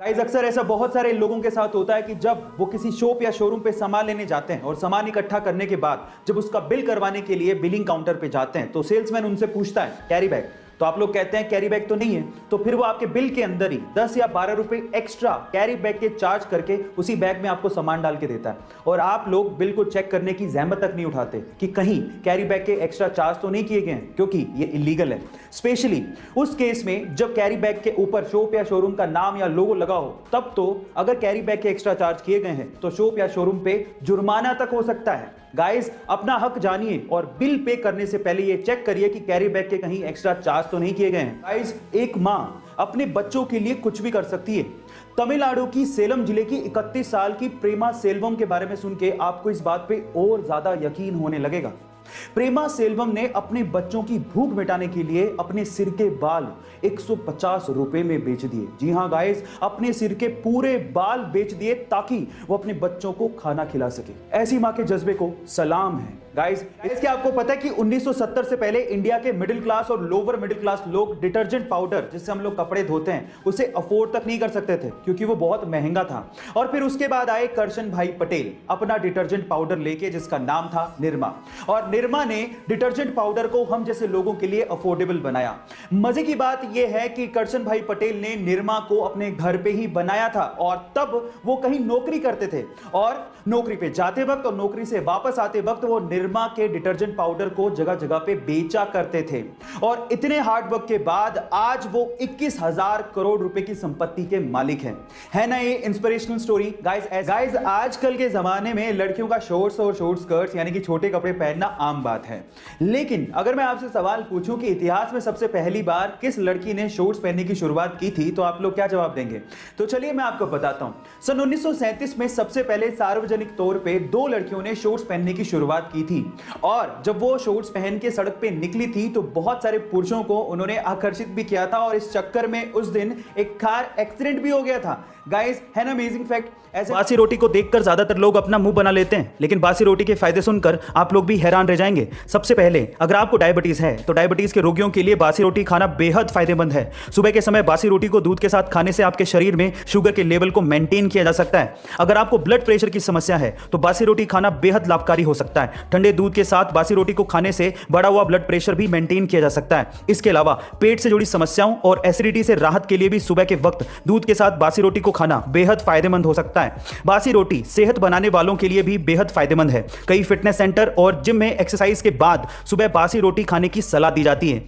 Guys अक्सर ऐसा बहुत सारे लोगों के साथ होता है कि जब वो किसी शॉप या शोरूम पे सामान लेने जाते हैं और सामान इकट्ठा करने के बाद जब उसका बिल करवाने के लिए बिलिंग काउंटर पे जाते हैं तो सेल्समैन उनसे पूछता है कैरी बैग, तो आप लोग कहते हैं कैरी बैग तो नहीं है, तो फिर वो आपके बिल के अंदर ही 10 या 12 रुपए एक्स्ट्रा कैरी बैग के चार्ज करके उसी बैग में आपको सामान डाल के देता है और आप लोग बिल को चेक करने की जहमत तक नहीं उठाते कि कहीं कैरी बैग के एक्स्ट्रा चार्ज तो नहीं किए गए हैं, क्योंकि ये इलीगल है। स्पेशली उस केस में जब कैरी बैग के ऊपर शॉप या शोरूम का नाम या लोगो लगा हो, तब तो अगर कैरी बैग के एक्स्ट्रा चार्ज किए गए हैं तो शॉप या शोरूम पे जुर्माना तक हो सकता है। गाइस अपना हक जानिए और बिल पे करने से पहले ये चेक करिए कि कैरी बैग के कहीं एक्स्ट्रा चार्ज तो नहीं किए गए हैं। गाइस एक मां अपने बच्चों के लिए कुछ भी कर सकती है। तमिलनाडु की सेलम जिले की 31 साल की प्रेमा सेल्वम के बारे में सुन के आपको इस बात पे और ज्यादा यकीन होने लगेगा। प्रेमा सेल्वम ने अपने बच्चों की भूख मिटाने के लिए अपने सिर के बाल 150 रुपए में बेच दिए। जी हां गाइस, अपने सिर के पूरे बाल बेच दिए ताकि वो अपने बच्चों को खाना खिला सके। ऐसी मां के जज्बे को सलाम है। गाइस क्या आपको पता है कि 1970 से पहले इंडिया के मिडिल क्लास और लोअर मिडिल क्लास लोग डिटर्जेंट पाउडर जिससे हम लोग कपड़े धोते हैं उसे अफोर्ड तक नहीं कर सकते थे क्योंकि वो बहुत महंगा था। और फिर उसके बाद आए करशन भाई पटेल अपना डिटर्जेंट पाउडर लेके जिसका नाम था निरमा, और निरमा ने डिटर्जेंट पाउडर को हम जैसे लोगों के लिए अफोर्डेबल बनाया। मजे की बात यह है कि करशन भाई पटेल ने निरमा को अपने घर पे ही बनाया था और तब वो कहीं नौकरी करते थे और नौकरी पे जाते वक्त और नौकरी से वापस आते वक्त वो निरमा के डिटर्जेंट पाउडर को जगह जगह पे बेचा करते थे। और इतने हार्ड वर्क के बाद आज वो 21,000 करोड़ रुपए की संपत्ति के मालिक हैं। है ना ये इंस्पिरेशनल स्टोरी। गाइस आजकल के जमाने में लड़कियों का शॉर्ट्स और शॉर्ट स्कर्ट्स यानी कि छोटे कपड़े पहनना आम बात है, लेकिन अगर मैं आपसे सवाल पूछूं कि इतिहास में सबसे पहली बार किस लड़की ने शॉर्ट्स पहनने की शुरुआत की थी तो आप लोग क्या जवाब देंगे? तो चलिए मैं आपको बताता हूं। सन 1937 में सबसे पहले सार्वजनिक तौर पे 2 लड़कियों ने शॉर्ट्स पहनने की शुरुआत की थी और जब वो शॉर्ट्स पहन के सड़क पे निकली थी तो बहुत सारे पुरुषों को उन्होंने आकर्षित भी किया था और इस चक्कर में उस दिन एक कार एक्सीडेंट भी हो गया था। गाइस है ना अमेजिंग फैक्ट। ऐसे बासी रोटी को देखकर ज्यादातर लोग अपना मुंह बना लेते हैं, लेकिन बासी रोटी के फायदे सुनकर आप लोग भी हैरान रह जाएंगे। सबसे पहले अगर आपको डायबिटीज है तो डायबिटीज के रोगियों के लिए बासी रोटी खाना बेहद फायदेमंद है। सुबह के समय बासी रोटी को दूध के साथ खाने से आपके शरीर में शुगर के लेवल को मेंटेन किया जा सकता है। अगर आपको ब्लड प्रेशर की समस्या है तो बासी रोटी खाना बेहद लाभकारी हो सकता है। ठंडे दूध के साथ बासी रोटी को खाने से बढ़ा हुआ ब्लड प्रेशर भी मेंटेन किया जा सकता है। इसके अलावा पेट से जुड़ी समस्याओं और एसिडिटी से राहत के लिए भी सुबह के वक्त दूध के साथ बासी रोटी को खाना बेहद फायदेमंद हो सकता है। बासी रोटी सेहत बनाने वालों के लिए भी बेहद फायदेमंद है। कई फिटनेस सेंटर और जिम में एक्सरसाइज के बाद सुबह बासी रोटी खाने की सलाह दी जाती है।